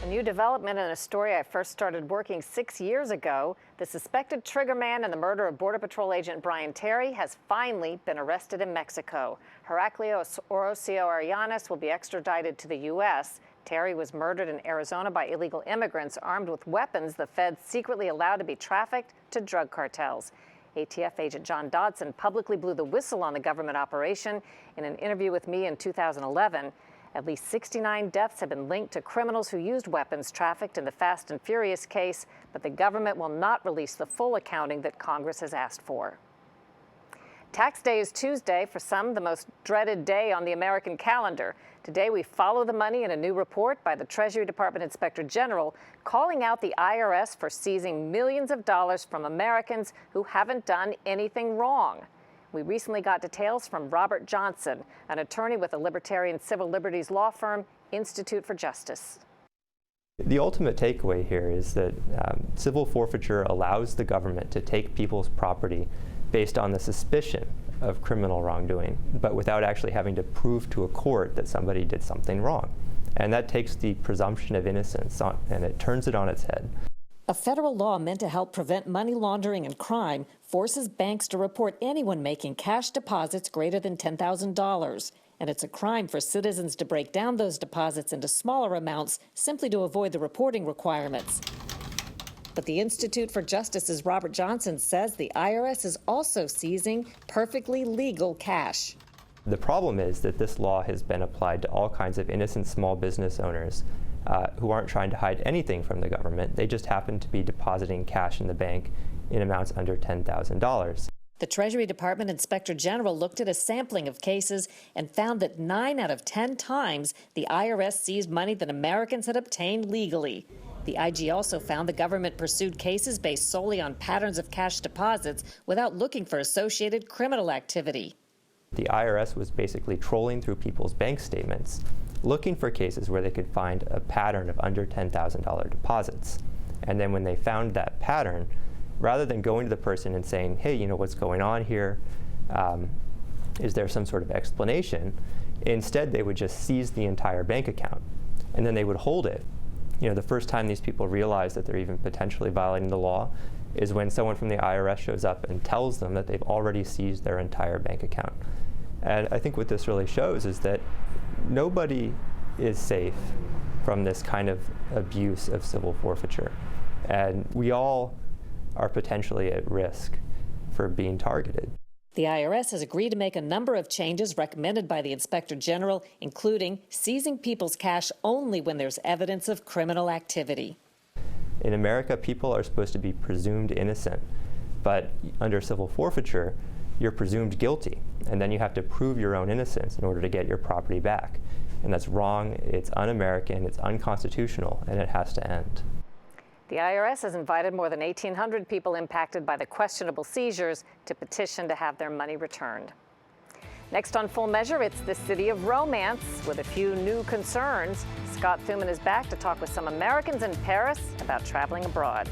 A new development in a story I first started working 6 years ago. The suspected triggerman in the murder of Border Patrol agent Brian Terry has finally been arrested in Mexico. Heraclios Orosio Arianes will be extradited to the U.S. Terry was murdered in Arizona by illegal immigrants armed with weapons the feds secretly allowed to be trafficked to drug cartels. ATF agent John Dodson publicly blew the whistle on the government operation in an interview with me in 2011. At least 69 deaths have been linked to criminals who used weapons trafficked in the Fast and Furious case, but the government will not release the full accounting that Congress has asked for. Tax day is Tuesday, for some the most dreaded day on the American calendar. Today we follow the money in a new report by the Treasury Department Inspector General calling out the IRS for seizing millions of dollars from Americans who haven't done anything wrong. We recently got details from Robert Johnson, an attorney with the libertarian civil liberties law firm Institute for Justice. The ultimate takeaway here is that civil forfeiture allows the government to take people's property based on the suspicion of criminal wrongdoing, but without actually having to prove to a court that somebody did something wrong. And that takes the presumption of innocence and it turns it on its head. A federal law meant to help prevent money laundering and crime forces banks to report anyone making cash deposits greater than $10,000. And it's a crime for citizens to break down those deposits into smaller amounts simply to avoid the reporting requirements. But the Institute for Justice's Robert Johnson says the IRS is also seizing perfectly legal cash. The problem is that this law has been applied to all kinds of innocent small business owners who aren't trying to hide anything from the government. They just happen to be depositing cash in the bank in amounts under $10,000. The Treasury Department Inspector General looked at a sampling of cases and found that 9 out of 10 times the IRS seized money that Americans had obtained legally. The IG also found the government pursued cases based solely on patterns of cash deposits without looking for associated criminal activity. The IRS was basically trolling through people's bank statements, looking for cases where they could find a pattern of under $10,000 deposits. And then when they found that pattern, rather than going to the person and saying, hey, you know, what's going on here? Is there some sort of explanation? Instead, they would just seize the entire bank account. And then they would hold it. You know, the first time these people realize that they're even potentially violating the law is when someone from the IRS shows up and tells them that they've already seized their entire bank account. And I think what this really shows is that nobody is safe from this kind of abuse of civil forfeiture. And we all are potentially at risk for being targeted. The IRS has agreed to make a number of changes recommended by the Inspector General, including seizing people's cash only when there's evidence of criminal activity. In America, people are supposed to be presumed innocent, but under civil forfeiture, you're presumed guilty, and then you have to prove your own innocence in order to get your property back. And that's wrong, it's un-American, it's unconstitutional, and it has to end. The IRS has invited more than 1,800 people impacted by the questionable seizures to petition to have their money returned. Next on Full Measure, it's the city of romance with a few new concerns. Scott Thuman is back to talk with some Americans in Paris about traveling abroad.